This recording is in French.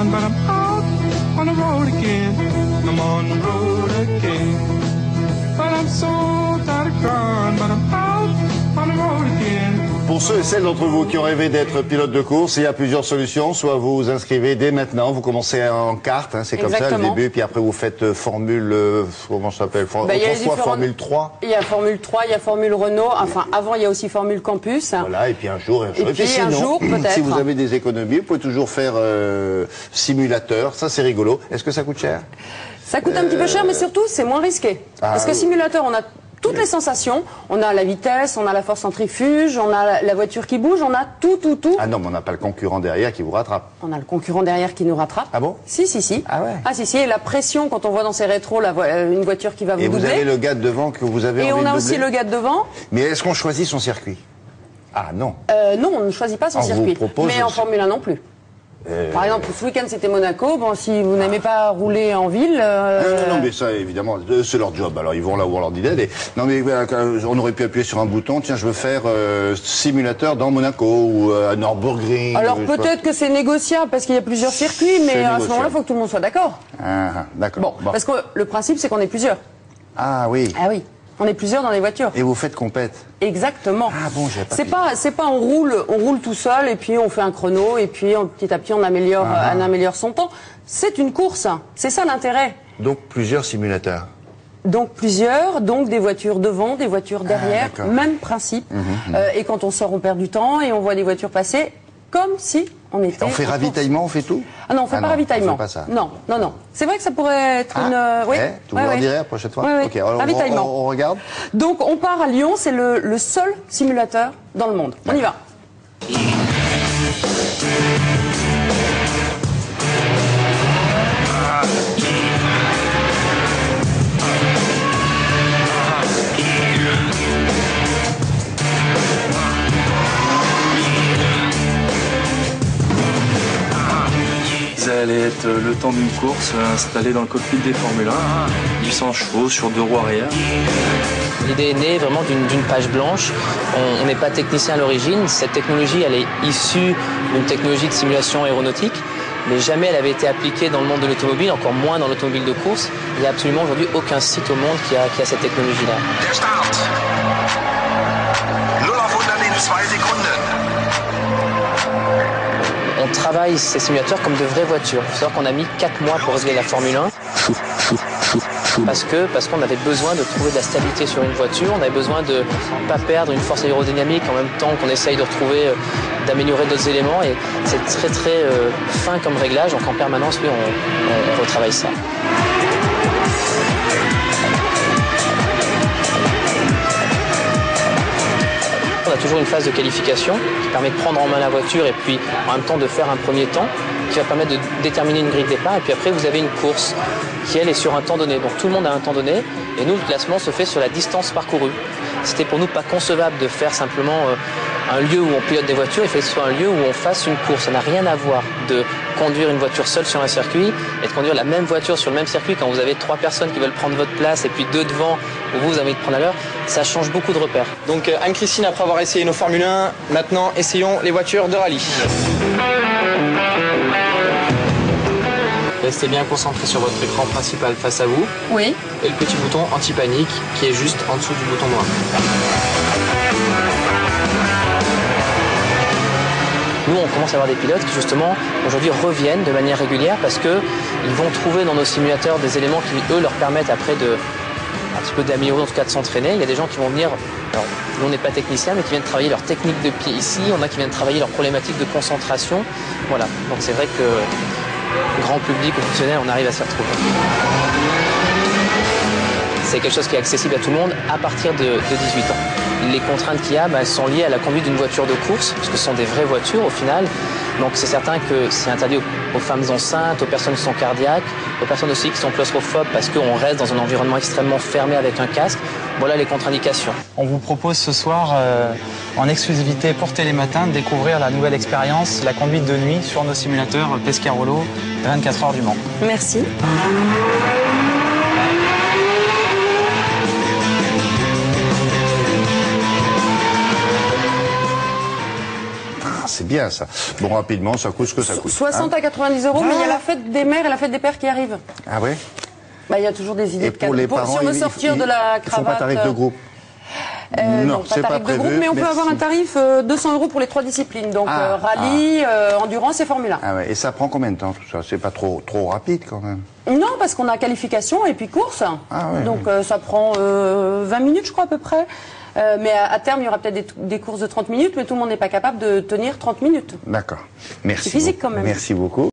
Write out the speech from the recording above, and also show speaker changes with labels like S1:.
S1: gone, but I'm out on the road again. I'm on the road again. But I'm so tired of crying, but I'm out on the road again.
S2: Pour ceux et celles d'entre vous qui ont rêvé d'être pilote de course, il y a plusieurs solutions. Soit vous vous inscrivez dès maintenant, vous commencez en kart, hein, c'est comme ça le début, puis après vous faites formule, comment ça s'appelle, autrefois formule 3.
S3: Il y a formule 3, il y a formule Renault, enfin avant il y a aussi formule Campus.
S2: Voilà, et puis un jour,
S3: et puis sinon, un jour peut-être.
S2: Si vous avez des économies, vous pouvez toujours faire simulateur, ça c'est rigolo. Est-ce que ça coûte cher?
S3: Ça coûte un petit peu cher, mais surtout c'est moins risqué. Parce que simulateur, on a toutes les sensations, on a la vitesse, on a la force centrifuge, on a la voiture qui bouge, on a tout.
S2: Ah non, mais on n'a pas le concurrent derrière qui vous rattrape.
S3: On a le concurrent derrière qui nous rattrape.
S2: Ah bon?
S3: Si.
S2: Ah ouais?
S3: Ah si, et la pression quand on voit dans ces rétros une voiture qui va vous doubler.
S2: Et vous avez le gars de devant que vous avez envie de doubler.
S3: Et on a aussi le gars de devant.
S2: Mais est-ce qu'on choisit son circuit? Ah non.
S3: Non, on ne choisit pas son circuit. Mais en Formule 1 non plus. Par exemple, ce week-end c'était Monaco. Bon, si vous n'aimez pas rouler en ville.
S2: Non, mais ça, évidemment, c'est leur job. Alors, ils vont là où on leur dit d'aller. Non, mais on aurait pu appuyer sur un bouton. Tiens, je veux faire simulateur dans Monaco ou à Nürburgring.
S3: Alors, peut-être que c'est négociable parce qu'il y a plusieurs circuits, mais à ce moment-là, il faut que tout le monde soit d'accord.
S2: Ah, d'accord.
S3: Bon, parce que le principe, c'est qu'on est plusieurs.
S2: Ah oui.
S3: Ah oui. On est plusieurs dans les voitures.
S2: Et vous faites compète.
S3: Exactement.
S2: Ah bon, j'ai pas.
S3: C'est pas on roule tout seul et puis on fait un chrono et puis petit à petit on améliore son temps. C'est une course. C'est ça l'intérêt.
S2: Donc plusieurs simulateurs.
S3: Donc plusieurs, donc des voitures devant, des voitures derrière, même principe. Et quand on sort, on perd du temps et on voit des voitures passer comme si on était.
S2: On fait ravitaillement, on fait tout?
S3: Ah non, on fait pas ravitaillement.
S2: On fait pas ça.
S3: Non. C'est vrai que ça pourrait être une. Oui.
S2: Tu vous en dirais la prochaine fois?
S3: Oui.
S2: Ok, alors
S3: ravitaillement.
S2: On regarde.
S3: Donc on part à Lyon, c'est le seul simulateur dans le monde. On y va.
S4: Ça allait être le temps d'une course installée dans le cockpit des Formule 1, 800 chevaux sur 2 roues arrière.
S5: L'idée est née vraiment d'une page blanche. On n'est pas technicien à l'origine. Cette technologie, elle est issue d'une technologie de simulation aéronautique, mais jamais elle avait été appliquée dans le monde de l'automobile, encore moins dans l'automobile de course. Il n'y a absolument aujourd'hui aucun site au monde qui a cette technologie-là. On travaille ces simulateurs comme de vraies voitures. Il faut savoir qu'on a mis 4 mois pour régler la Formule 1. Parce qu'on avait besoin de trouver de la stabilité sur une voiture, on avait besoin de ne pas perdre une force aérodynamique en même temps qu'on essaye de retrouver, d'améliorer d'autres éléments. Et c'est très fin comme réglage, donc en permanence, oui, on retravaille ça. On a toujours une phase de qualification qui permet de prendre en main la voiture et puis en même temps de faire un premier temps qui va permettre de déterminer une grille de départ. Et puis après, vous avez une course qui, elle, est sur un temps donné. Donc tout le monde a un temps donné et nous, le classement se fait sur la distance parcourue. C'était pour nous pas concevable de faire simplement un lieu où on pilote des voitures. Il fallait que ce soit un lieu où on fasse une course. Ça n'a rien à voir de conduire une voiture seule sur un circuit et de conduire la même voiture sur le même circuit quand vous avez 3 personnes qui veulent prendre votre place et puis 2 devant où vous avez envie de prendre à l'heure. Ça change beaucoup de repères.
S6: Donc Anne-Christine, après avoir essayé nos Formule 1, maintenant essayons les voitures de rallye.
S5: Restez bien concentré sur votre écran principal face à vous.
S3: Oui.
S5: Et le petit bouton anti-panique qui est juste en dessous du bouton noir. Nous, on commence à avoir des pilotes qui, justement, aujourd'hui reviennent de manière régulière parce qu'ils vont trouver dans nos simulateurs des éléments qui, eux, leur permettent après un petit peu d'améliorer, en tout cas de s'entraîner. Il y a des gens qui vont venir, alors nous on n'est pas techniciens, mais qui viennent travailler leur technique de pied ici. On a qui viennent travailler leur problématique de concentration. Voilà, donc c'est vrai que grand public ou fonctionnaire, on arrive à s'y retrouver. C'est quelque chose qui est accessible à tout le monde à partir de 18 ans. Les contraintes qu'il y a, elles sont liées à la conduite d'une voiture de course, parce que ce sont des vraies voitures au final. Donc c'est certain que c'est interdit aux femmes enceintes, aux personnes qui sont cardiaques, aux personnes aussi qui sont claustrophobes, parce qu'on reste dans un environnement extrêmement fermé avec un casque. Voilà les contre-indications.
S7: On vous propose ce soir, en exclusivité pour Télématin, de découvrir la nouvelle expérience, la conduite de nuit sur nos simulateurs Pescarolo 24 heures du Mans.
S3: Merci.
S2: c'est bien ça. Bon, rapidement, ça coûte ce que ça coûte.
S3: 60 à 90 €, mais il y a la fête des mères et la fête des pères qui arrivent.
S2: Ah oui?
S3: Bah, il y a toujours des idées
S2: et
S3: de
S2: pour les parents,
S3: si on veut sortir de la cravate.
S2: Ils font pas tarif de groupe?
S3: Non, pas tarif de groupe, mais on peut avoir un tarif 200 € pour les 3 disciplines. Donc rallye, endurance et Formule 1.
S2: Ah ouais. Et ça prend combien de temps tout ça? C'est pas trop rapide quand même?
S3: Non, parce qu'on a qualification et puis course.
S2: Ah ouais.
S3: Donc ça prend 20 minutes, je crois, à peu près. Mais à terme, il y aura peut-être des courses de 30 minutes, mais tout le monde n'est pas capable de tenir 30 minutes.
S2: D'accord. Merci.
S3: C'est physique quand même.
S2: Merci beaucoup.